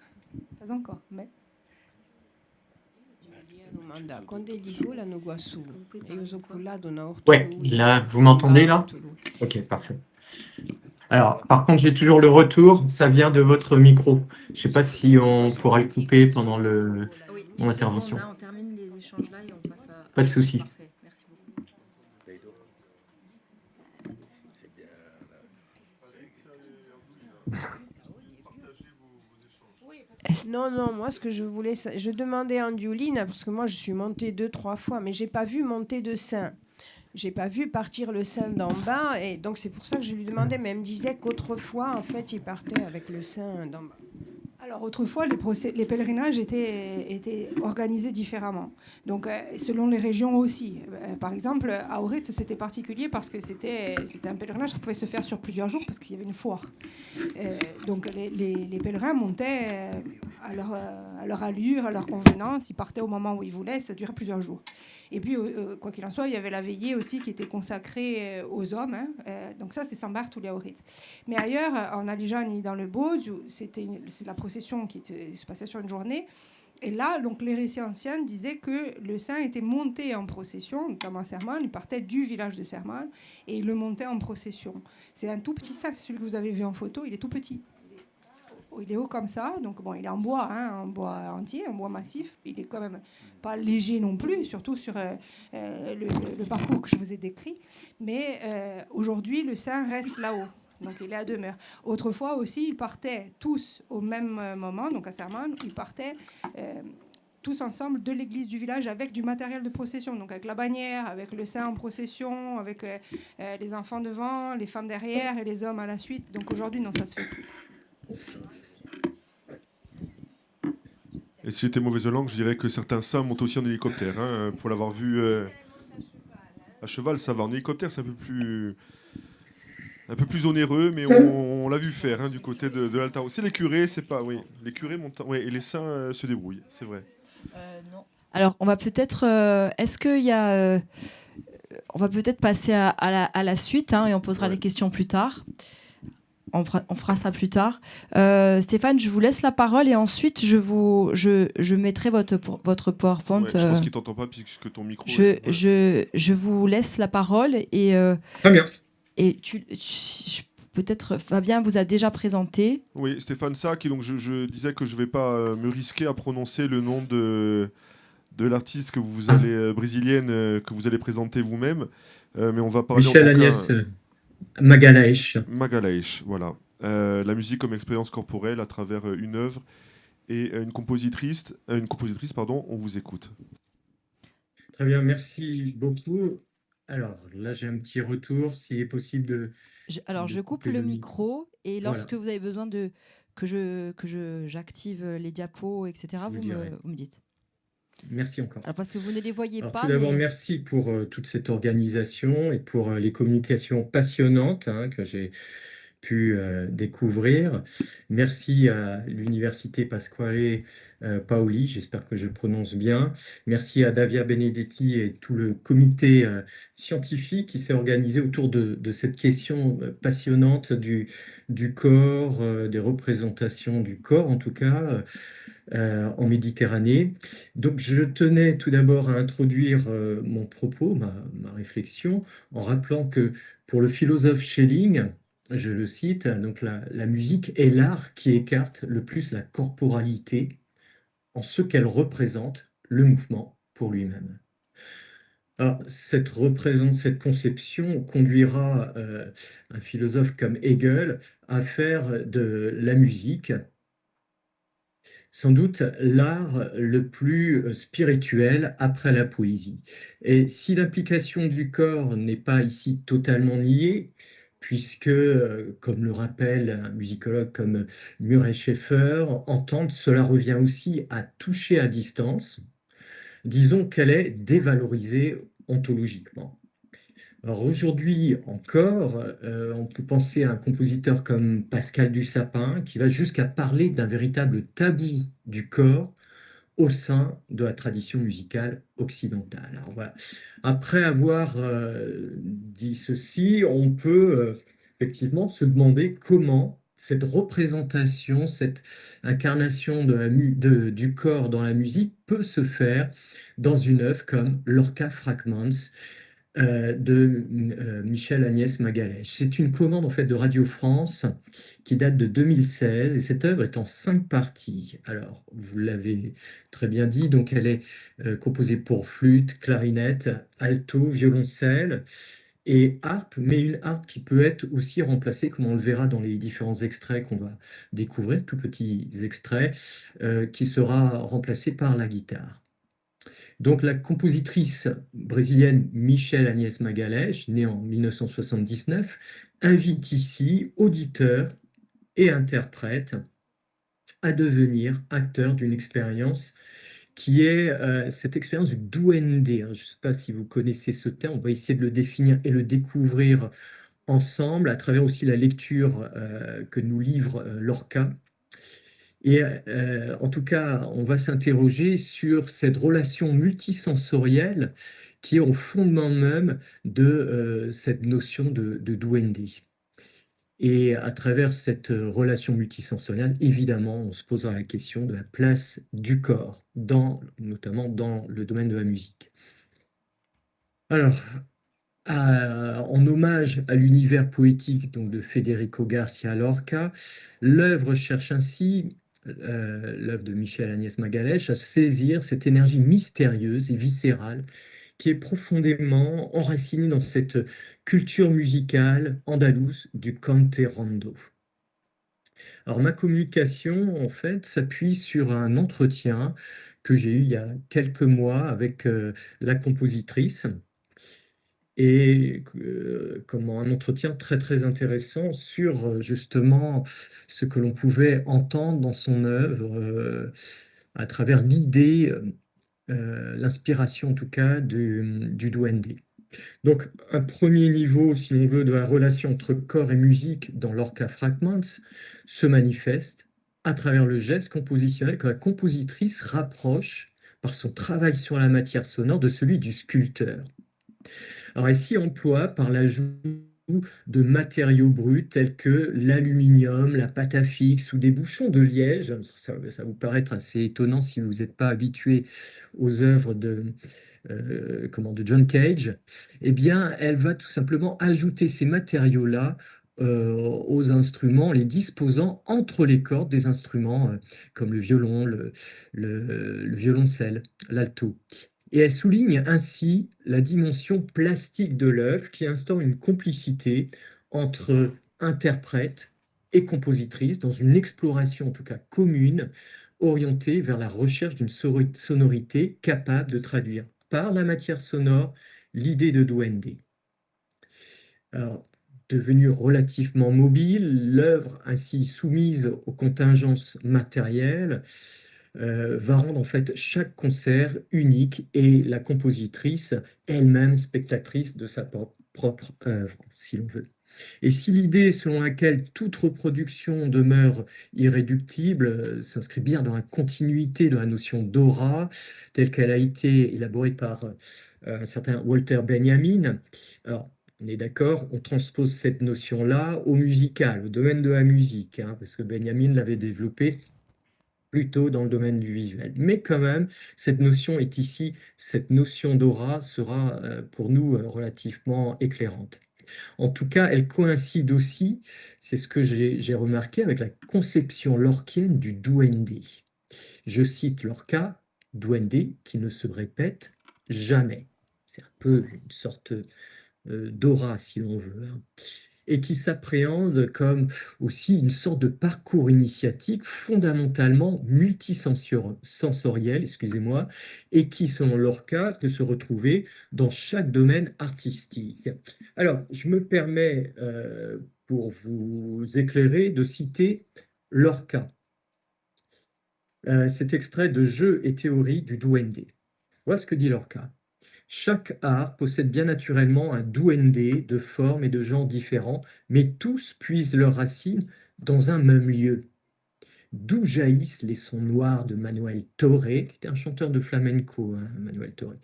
pas encore, mais. Ouais, là, vous m'entendez là? Ok, parfait. Alors, par contre, j'ai toujours le retour, ça vient de votre micro. Je ne sais pas si on pourra le couper pendant mon intervention. On termine les échanges là et on passe à... Pas de souci. Parfait, merci beaucoup. Non, moi ce que je voulais, je demandais à Andioline, parce que moi je suis montée 2-3 fois, mais j'ai pas vu monter de saint. J'ai pas vu partir le saint d'en bas, et donc c'est pour ça que je lui demandais, mais elle me disait qu'autrefois, en fait, il partait avec le saint d'en bas. Alors autrefois, les pèlerinages étaient organisés différemment. Donc selon les régions aussi. Par exemple, à Auritz, c'était particulier parce que c'était un pèlerinage qui pouvait se faire sur plusieurs jours parce qu'il y avait une foire. Donc les pèlerins montaient à leur allure, à leur convenance. Ils partaient au moment où ils voulaient. Ça durait plusieurs jours. Et puis, quoi qu'il en soit, il y avait la veillée aussi qui était consacrée aux hommes. Donc ça, c'est Saint-Barth ou les Auritz. Mais ailleurs, en Alijani, dans le Bauge, c'est la procession qui se passait sur une journée. Et là, donc, les récits anciens disaient que le saint était monté en procession, notamment à Sermal. Il partait du village de Sermal et il le montait en procession. C'est un tout petit saint, c'est celui que vous avez vu en photo. Il est tout petit. Il est haut comme ça, donc bon, il est en bois entier, en bois massif. Il est quand même pas léger non plus, surtout sur le parcours que je vous ai décrit. Mais aujourd'hui, le saint reste là-haut, donc il est à demeure. Autrefois aussi, ils partaient tous au même moment, donc à Serman, ils partaient tous ensemble de l'église du village avec du matériel de procession, donc avec la bannière, avec le saint en procession, avec les enfants devant, les femmes derrière et les hommes à la suite. Donc aujourd'hui, non, ça se fait plus. Et si j'étais mauvaise langue, je dirais que certains saints montent aussi en hélicoptère. Pour l'avoir vu à cheval, ça va. En hélicoptère, c'est un peu plus onéreux, mais on l'a vu faire du côté de l'Altaro. C'est les curés, c'est pas... Oui, les curés montent... Oui, et les saints se débrouillent, c'est vrai. Non. Alors, on va peut-être... est-ce qu'il y a... on va peut-être passer à la suite et on posera les questions plus tard. On fera ça plus tard. Stéphane, je vous laisse la parole et ensuite je mettrai votre PowerPoint. Ouais, je pense qu'il t'entend pas puisque ton micro. Je vous laisse la parole et. Très bien. Et peut-être Fabien vous a déjà présenté. Oui, Stéphane Sack. Et donc je disais que je vais pas me risquer à prononcer le nom de de l'artiste que vous allez brésilienne que vous allez présenter vous-même, mais on va parler Michel en tout Agnès cas Magalhães. Magalhães, voilà. La musique comme expérience corporelle à travers une œuvre et une compositrice, pardon, on vous écoute. Très bien, merci beaucoup. Alors là, j'ai un petit retour, s'il est possible de... Alors, de je coupe couper le micro et Voilà. lorsque vous avez besoin j'active les diapos, etc., Je vous dirai. vous me dites. Merci encore. Alors, parce que vous ne les voyez Alors, pas, tout d'abord, mais merci pour toute cette organisation et pour les communications passionnantes que j'ai pu découvrir. Merci à l'Université Pasquale Paoli, j'espère que je prononce bien. Merci à Davia Benedetti et tout le comité scientifique qui s'est organisé autour de cette question passionnante du corps, des représentations du corps en tout cas. En Méditerranée. Donc, je tenais tout d'abord à introduire mon propos, ma réflexion, en rappelant que pour le philosophe Schelling, je le cite, donc la musique est l'art qui écarte le plus la corporalité en ce qu'elle représente le mouvement pour lui-même. Alors, cette conception conduira un philosophe comme Hegel à faire de la musique sans doute l'art le plus spirituel après la poésie. Et si l'implication du corps n'est pas ici totalement niée, puisque, comme le rappelle un musicologue comme Murray Schaeffer, entendre, cela revient aussi à toucher à distance, disons qu'elle est dévalorisée ontologiquement. Alors aujourd'hui encore, on peut penser à un compositeur comme Pascal Dussapin qui va jusqu'à parler d'un véritable tabou du corps au sein de la tradition musicale occidentale. Alors voilà. Après avoir dit ceci, on peut effectivement se demander comment cette représentation, cette incarnation du corps dans la musique peut se faire dans une œuvre comme Lorca Fragments, de Michel Agnès Magalhães. C'est une commande en fait de Radio France qui date de 2016 et cette œuvre est en 5 parties. Alors, vous l'avez très bien dit, donc elle est composée pour flûte, clarinette, alto, violoncelle et harpe, mais une harpe qui peut être aussi remplacée, comme on le verra dans les différents extraits qu'on va découvrir, tout petits extraits, qui sera remplacée par la guitare. Donc la compositrice brésilienne Michel Agnès Magalhães, née en 1979, invite ici auditeurs et interprètes à devenir acteurs d'une expérience qui est cette expérience du duende. Je ne sais pas si vous connaissez ce terme, on va essayer de le définir et le découvrir ensemble à travers aussi la lecture que nous livre Lorca. Et en tout cas, on va s'interroger sur cette relation multisensorielle qui est au fondement même de cette notion de duende. Et à travers cette relation multisensorielle, évidemment, on se posera la question de la place du corps, notamment dans le domaine de la musique. Alors, en hommage à l'univers poétique donc, de Federico Garcia Lorca, l'œuvre cherche ainsi l'œuvre de Michel Agnès Magalhães, à saisir cette énergie mystérieuse et viscérale qui est profondément enracinée dans cette culture musicale andalouse du canterando. Alors ma communication, en fait, s'appuie sur un entretien que j'ai eu il y a quelques mois avec la compositrice, et comment un entretien très très intéressant sur justement ce que l'on pouvait entendre dans son œuvre à travers l'idée, l'inspiration en tout cas du duende. Donc un premier niveau, si on veut, de la relation entre corps et musique dans Lorca Fragments se manifeste à travers le geste compositionnel que la compositrice rapproche par son travail sur la matière sonore de celui du sculpteur. Alors, elle s'y emploie par l'ajout de matériaux bruts tels que l'aluminium, la pâte à fixe ou des bouchons de liège. Ça va vous paraître assez étonnant si vous n'êtes pas habitué aux œuvres de John Cage. Eh bien, elle va tout simplement ajouter ces matériaux-là aux instruments, les disposant entre les cordes des instruments comme le violon, le violoncelle, l'alto. Et elle souligne ainsi la dimension plastique de l'œuvre qui instaure une complicité entre interprète et compositrice dans une exploration en tout cas commune orientée vers la recherche d'une sonorité capable de traduire par la matière sonore l'idée de duende. Alors, devenue relativement mobile, l'œuvre ainsi soumise aux contingences matérielles va rendre en fait chaque concert unique et la compositrice elle-même spectatrice de sa propre œuvre, si l'on veut. Et si l'idée selon laquelle toute reproduction demeure irréductible s'inscrit bien dans la continuité de la notion d'aura, telle qu'elle a été élaborée par un certain Walter Benjamin, alors on est d'accord, on transpose cette notion-là au musical, au domaine de la musique, hein, parce que Benjamin l'avait développé plutôt dans le domaine du visuel. Mais quand même, cette notion est ici, cette notion d'aura sera pour nous relativement éclairante. En tout cas, elle coïncide aussi, c'est ce que j'ai remarqué, avec la conception lorquienne du duende. Je cite Lorca, duende qui ne se répète jamais. C'est un peu une sorte d'aura, si l'on veut, hein, et qui s'appréhende comme aussi une sorte de parcours initiatique fondamentalement multisensoriel, excusez-moi, et qui, selon Lorca, peut se retrouver dans chaque domaine artistique. Alors, je me permets, pour vous éclairer, de citer Lorca. Cet extrait de Jeux et théorie du duende. Voilà ce que dit Lorca. Chaque art possède bien naturellement un duende de formes et de genres différents, mais tous puisent leurs racines dans un même lieu. D'où jaillissent les sons noirs de Manuel Torre, qui était un chanteur de flamenco, hein, Manuel Torre.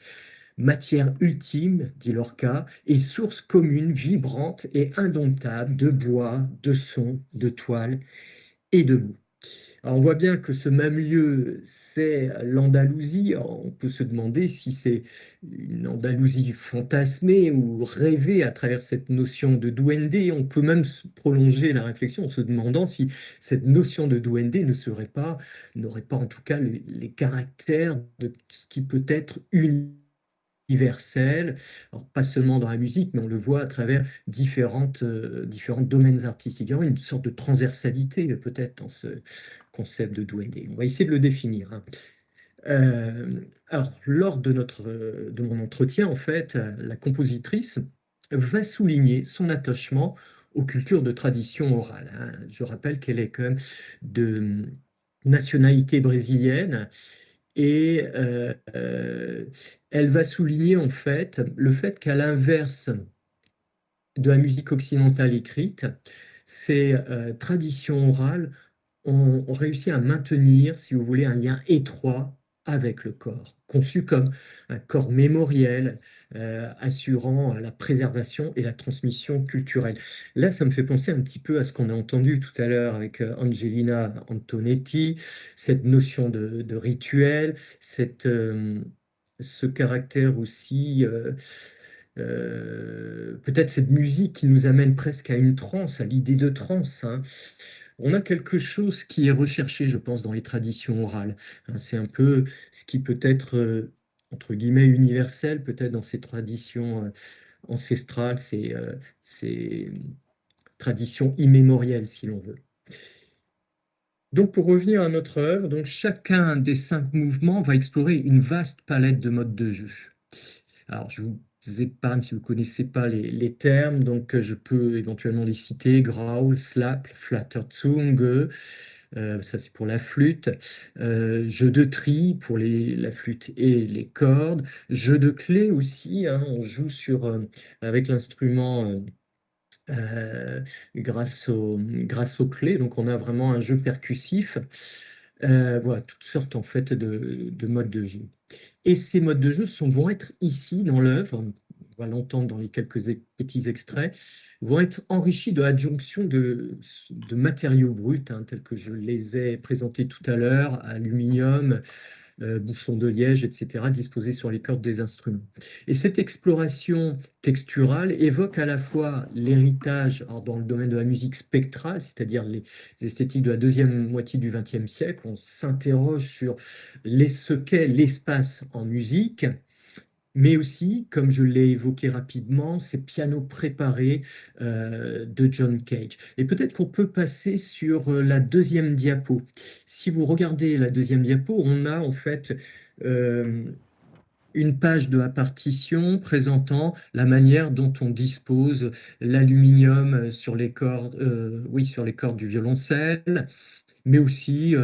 Matière ultime, dit Lorca, et source commune, vibrante et indomptable de bois, de son, de toile et de mots. Alors on voit bien que ce même lieu, c'est l'Andalousie. On peut se demander si c'est une Andalousie fantasmée ou rêvée à travers cette notion de duende. On peut même prolonger la réflexion en se demandant si cette notion de duende n'aurait pas en tout cas les caractères de ce qui peut être universel, alors pas seulement dans la musique, mais on le voit à travers différents domaines artistiques. Il y a une sorte de transversalité peut-être dans ce concept de duende. On va essayer de le définir, hein. Alors, lors de mon entretien, en fait, la compositrice va souligner son attachement aux cultures de tradition orale, hein. Je rappelle qu'elle est quand même de nationalité brésilienne et elle va souligner en fait le fait qu'à l'inverse de la musique occidentale écrite, ces traditions orales ont réussi à maintenir, si vous voulez, un lien étroit avec le corps, conçu comme un corps mémoriel, assurant la préservation et la transmission culturelle. Là, ça me fait penser un petit peu à ce qu'on a entendu tout à l'heure avec Angelina Antonetti, cette notion de rituel, ce caractère aussi peut-être cette musique qui nous amène presque à une transe, à l'idée de transe, hein. On a quelque chose qui est recherché, je pense, dans les traditions orales, hein. C'est un peu ce qui peut être, entre guillemets, universel, peut-être dans ces traditions ancestrales, ces traditions immémorielles, si l'on veut. Donc, pour revenir à notre œuvre, donc chacun des 5 mouvements va explorer une vaste palette de modes de jeu. Alors, je vous épargne si vous ne connaissez pas les termes, donc je peux éventuellement les citer: Growl, Slap, Flatterzunge, ça c'est pour la flûte, jeu de tri pour la flûte et les cordes, jeu de clé aussi, hein, on joue avec l'instrument grâce aux clés, donc on a vraiment un jeu percussif. Voilà, toutes sortes en fait de modes de jeu. Et ces modes de jeu vont être ici dans l'œuvre, on va l'entendre dans les quelques petits extraits, vont être enrichis de l'adjonction de matériaux bruts, hein, tels que je les ai présentés tout à l'heure: aluminium, bouchons de liège, etc., disposés sur les cordes des instruments. Et cette exploration texturale évoque à la fois l'héritage dans le domaine de la musique spectrale, c'est-à-dire les esthétiques de la deuxième moitié du XXe siècle. On s'interroge sur ce qu'est l'espace en musique, mais aussi, comme je l'ai évoqué rapidement, ces pianos préparés de John Cage. Et peut-être qu'on peut passer sur la deuxième diapo. Si vous regardez la deuxième diapo, on a en fait une page de la partition présentant la manière dont on dispose l'aluminium sur les cordes, sur les cordes du violoncelle, mais aussi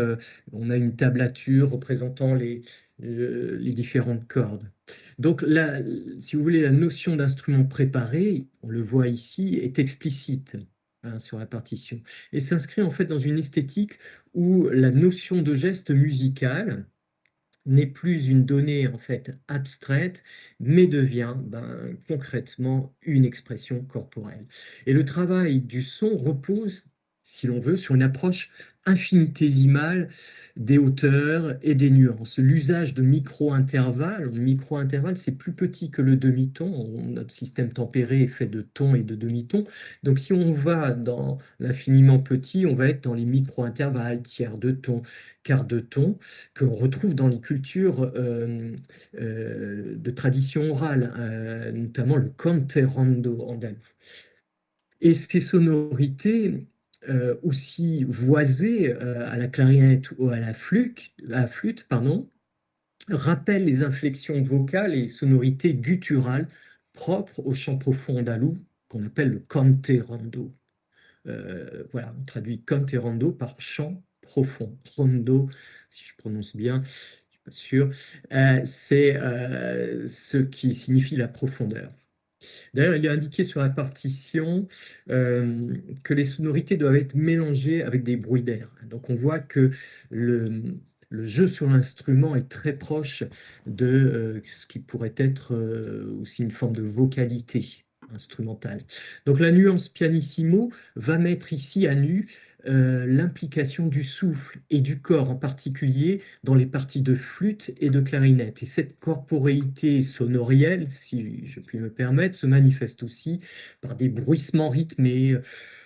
on a une tablature représentant les différentes cordes. Donc là, si vous voulez, la notion d'instrument préparé, on le voit ici, est explicite sur la partition et s'inscrit en fait dans une esthétique où la notion de geste musical n'est plus une donnée en fait abstraite, mais devient concrètement une expression corporelle. Et le travail du son repose, si l'on veut, sur une approche infinitésimale des hauteurs et des nuances. L'usage de micro-intervalles, c'est plus petit que le demi-ton. Notre système tempéré est fait de tons et de demi-tons. Donc si on va dans l'infiniment petit, on va être dans les micro-intervalles, tiers de ton, quart de ton, que l'on retrouve dans les cultures de tradition orale, notamment le canterando andalou. Et ces sonorités aussi voisées à la clarinette ou à la flûte, rappellent les inflexions vocales et sonorités gutturales propres au chant profond andalou qu'on appelle le canterando. Voilà, on traduit canterando par chant profond. Rondo, si je prononce bien, je suis pas sûr, c'est ce qui signifie la profondeur. D'ailleurs, il est indiqué sur la partition que les sonorités doivent être mélangées avec des bruits d'air. Donc on voit que le jeu sur l'instrument est très proche de ce qui pourrait être aussi une forme de vocalité instrumentale. Donc la nuance pianissimo va mettre ici à nu l'implication du souffle et du corps en particulier dans les parties de flûte et de clarinette. Et cette corporéité sonorielle, si je puis me permettre, se manifeste aussi par des bruissements rythmés.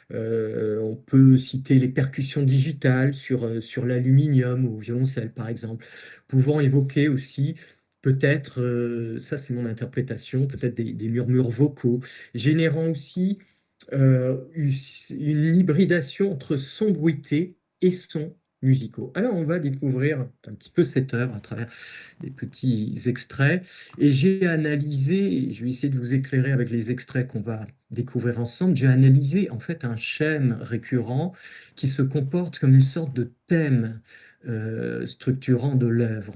On peut citer les percussions digitales sur l'aluminium ou au violoncelle par exemple, pouvant évoquer aussi peut-être, ça c'est mon interprétation, peut-être des murmures vocaux, générant aussi une hybridation entre son bruité et sons musicaux. Alors on va découvrir un petit peu cette œuvre à travers des petits extraits et j'ai analysé, je vais essayer de vous éclairer avec les extraits qu'on va découvrir ensemble, j'ai analysé en fait un schème récurrent qui se comporte comme une sorte de thème structurant de l'œuvre.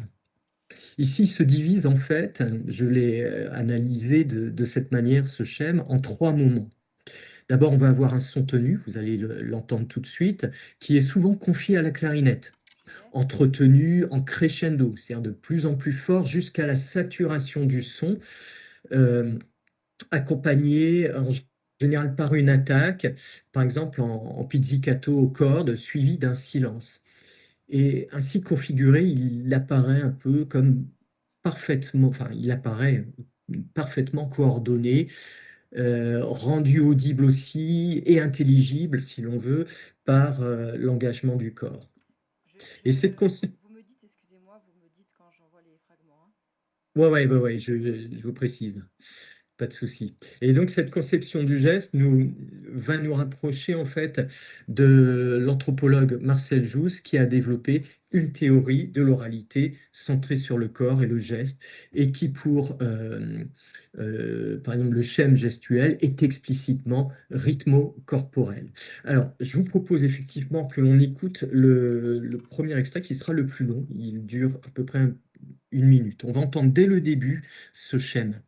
Ici se divise en fait, je l'ai analysé de cette manière, ce schème, en 3 moments. D'abord, on va avoir un son tenu, vous allez l'entendre tout de suite, qui est souvent confié à la clarinette, entretenu en crescendo, c'est-à-dire de plus en plus fort jusqu'à la saturation du son, accompagné en général par une attaque, par exemple en pizzicato aux cordes, suivi d'un silence. Et ainsi configuré, il apparaît un peu comme il apparaît parfaitement coordonné, rendu audible aussi et intelligible, si l'on veut, par l'engagement du corps. Et cette concept... Vous me dites, excusez-moi, vous me dites quand j'envoie les fragments. Ouais, je vous précise. Pas de souci. Et donc cette conception du geste va nous rapprocher en fait de l'anthropologue Marcel Jousse qui a développé une théorie de l'oralité centrée sur le corps et le geste et qui par exemple le schème gestuel est explicitement rythmo-corporel. Alors je vous propose effectivement que l'on écoute le premier extrait qui sera le plus long. Il dure à peu près 1 minute. On va entendre dès le début ce schème.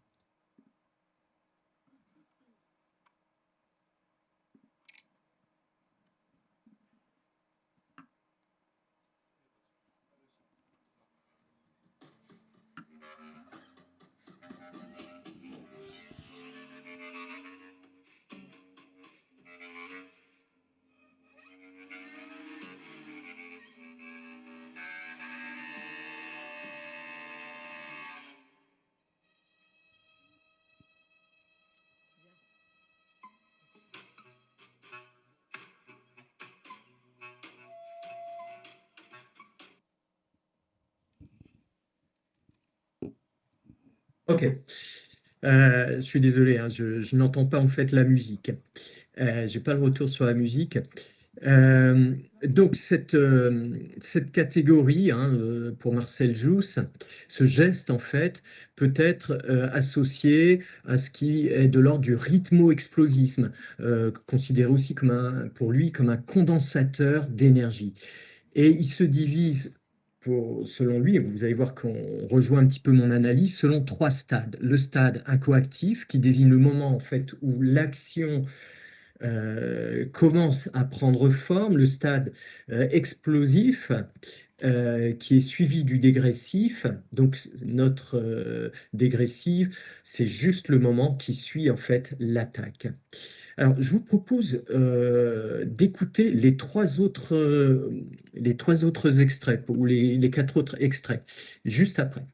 Ok. Je suis désolé, hein, je n'entends pas en fait la musique. J'ai pas le retour sur la musique. Donc cette catégorie, hein, pour Marcel Jousse, ce geste en fait peut être associé à ce qui est de l'ordre du rythmo-explosisme, considéré aussi pour lui comme un condensateur d'énergie. Et il se divise, selon lui, et vous allez voir qu'on rejoint un petit peu mon analyse, selon trois stades. Le stade incoactif, qui désigne le moment en fait où l'action commence à prendre forme, le stade explosif, qui est suivi du dégressif. Donc notre dégressif, c'est juste le moment qui suit en fait l'attaque. Alors, je vous propose d'écouter les trois autres extraits, ou les quatre autres extraits, juste après.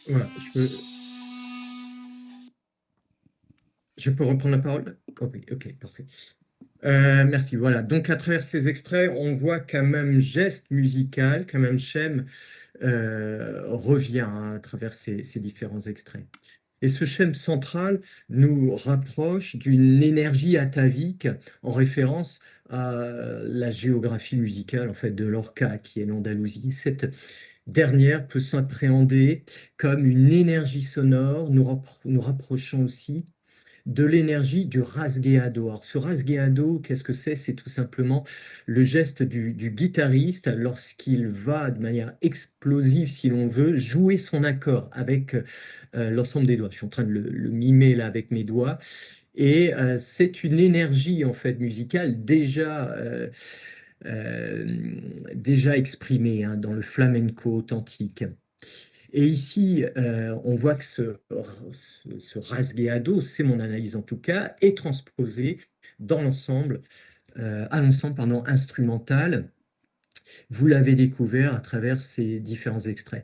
Voilà, je peux reprendre la parole? Ok, ok, parfait. Merci. Voilà. Donc, à travers ces extraits, on voit qu'un même geste musical, qu'un même schème revient à travers ces différents extraits. Et ce schème central nous rapproche d'une énergie atavique en référence à la géographie musicale en fait, de Lorca, qui est l'Andalousie. Cette dernière peut s'appréhender comme une énergie sonore, nous rapprochant aussi de l'énergie du rasgueado. Alors, ce rasgueado, qu'est-ce que c'est? C'est tout simplement le geste du guitariste lorsqu'il va de manière explosive, si l'on veut, jouer son accord avec l'ensemble des doigts. Je suis en train de le mimer là avec mes doigts. Et c'est une énergie en fait musicale déjà exprimée hein, dans le flamenco authentique. Et ici, on voit que ce rasgueado, c'est mon analyse en tout cas, est transposé dans l'ensemble, à l'ensemble instrumental. Vous l'avez découvert à travers ces différents extraits.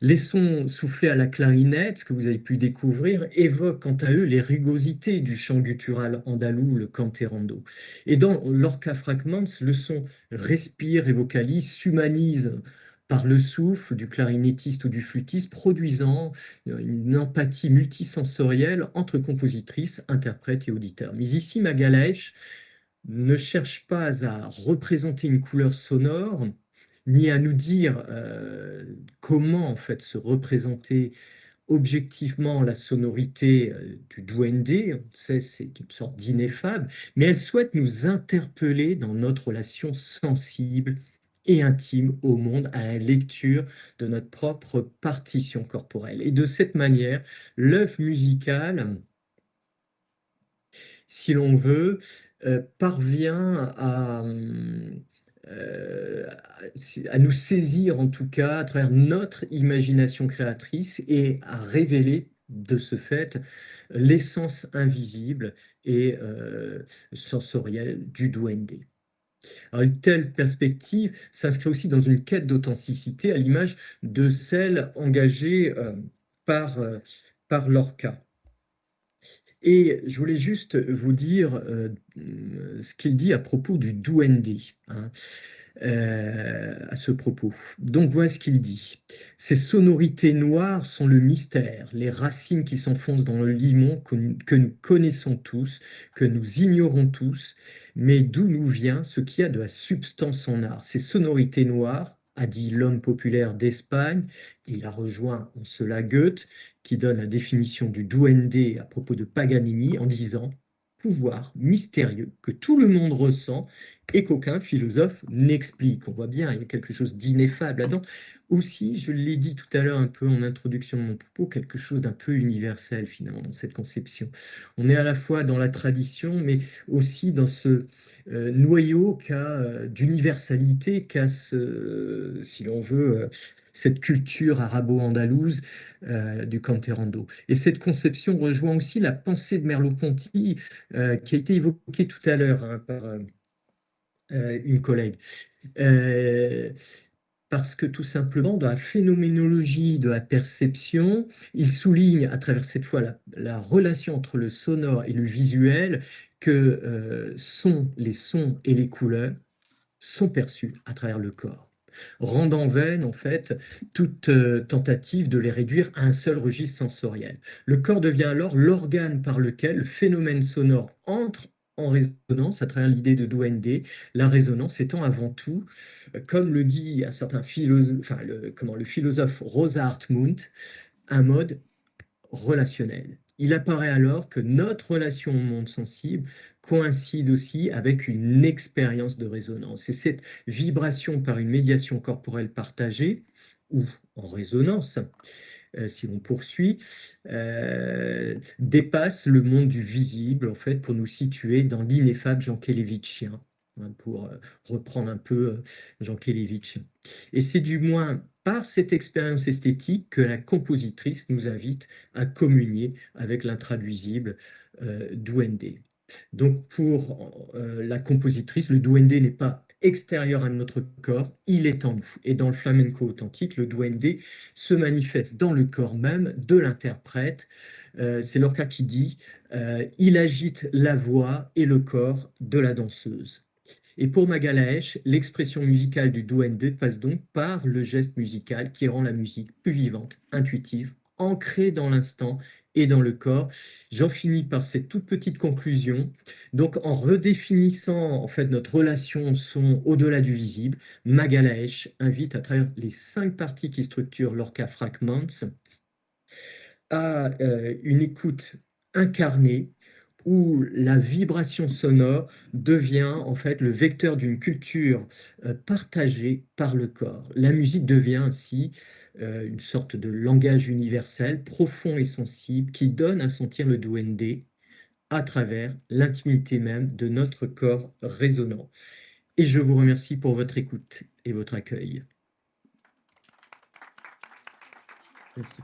Les sons soufflés à la clarinette, que vous avez pu découvrir, évoquent quant à eux les rugosités du chant guttural andalou, le canterando. Et dans Lorca Fragments, le son respire et vocalise, s'humanise par le souffle du clarinettiste ou du flûtiste, produisant une empathie multisensorielle entre compositrice, interprète et auditeur. Mais ici, Magalhães ne cherche pas à représenter une couleur sonore, ni à nous dire comment en fait se représenter objectivement la sonorité du duende, on sait c'est une sorte d'ineffable, mais elle souhaite nous interpeller dans notre relation sensible et intime au monde, à la lecture de notre propre partition corporelle. Et de cette manière, l'œuvre musicale, si l'on veut, parvient à nous saisir en tout cas à travers notre imagination créatrice et à révéler de ce fait l'essence invisible et sensorielle du duende. Alors, une telle perspective s'inscrit aussi dans une quête d'authenticité à l'image de celle engagée par Lorca. Et je voulais juste vous dire ce qu'il dit à propos du duende, hein, à ce propos. Donc voilà ce qu'il dit. Ces sonorités noires sont le mystère, les racines qui s'enfoncent dans le limon que nous connaissons tous, que nous ignorons tous, mais d'où nous vient ce qui a de la substance en art. Ces sonorités noires, a dit l'homme populaire d'Espagne, il a rejoint en cela Goethe, qui donne la définition du duende à propos de Paganini en disant pouvoir mystérieux que tout le monde ressent et qu'aucun philosophe n'explique. On voit bien, il y a quelque chose d'ineffable là-dedans. Aussi, je l'ai dit tout à l'heure un peu en introduction de mon propos, quelque chose d'un peu universel finalement dans cette conception. On est à la fois dans la tradition, mais aussi dans ce noyau d'universalité qu'a, si l'on veut, cette culture arabo-andalouse du Canterando. Et cette conception rejoint aussi la pensée de Merleau-Ponty qui a été évoquée tout à l'heure hein, par une collègue. Parce que tout simplement, dans la phénoménologie de la perception, il souligne à travers cette fois la relation entre le sonore et le visuel que les sons et les couleurs sont perçus à travers le corps, rendant vaine en fait toute tentative de les réduire à un seul registre sensoriel. Le corps devient alors l'organe par lequel le phénomène sonore entre en résonance à travers l'idée de duende, la résonance étant avant tout, comme le dit un certain philosophe, le philosophe Rosa Hartmut, un mode relationnel. Il apparaît alors que notre relation au monde sensible coïncide aussi avec une expérience de résonance. Et cette vibration par une médiation corporelle partagée, ou en résonance, si l'on poursuit, dépasse le monde du visible, en fait, pour nous situer dans l'ineffable jankélévitchien, hein, pour reprendre un peu Jankélévitch. Et c'est du moins par cette expérience esthétique que la compositrice nous invite à communier avec l'intraduisible duende. Donc pour la compositrice, le duende n'est pas extérieur à notre corps, il est en nous. Et dans le flamenco authentique, le duende se manifeste dans le corps même de l'interprète. C'est Lorca qui dit il agite la voix et le corps de la danseuse. Et pour Magalhães, l'expression musicale du duende passe donc par le geste musical qui rend la musique plus vivante, intuitive, ancrée dans l'instant et dans le corps. J'en finis par cette toute petite conclusion. Donc, en redéfinissant en fait notre relation au son au-delà du visible, Magalhães invite à travers les 5 parties qui structurent l'Orca Fragments à une écoute incarnée où la vibration sonore devient en fait le vecteur d'une culture partagée par le corps. La musique devient ainsi une sorte de langage universel, profond et sensible, qui donne à sentir le duende à travers l'intimité même de notre corps résonnant. Et je vous remercie pour votre écoute et votre accueil. Merci.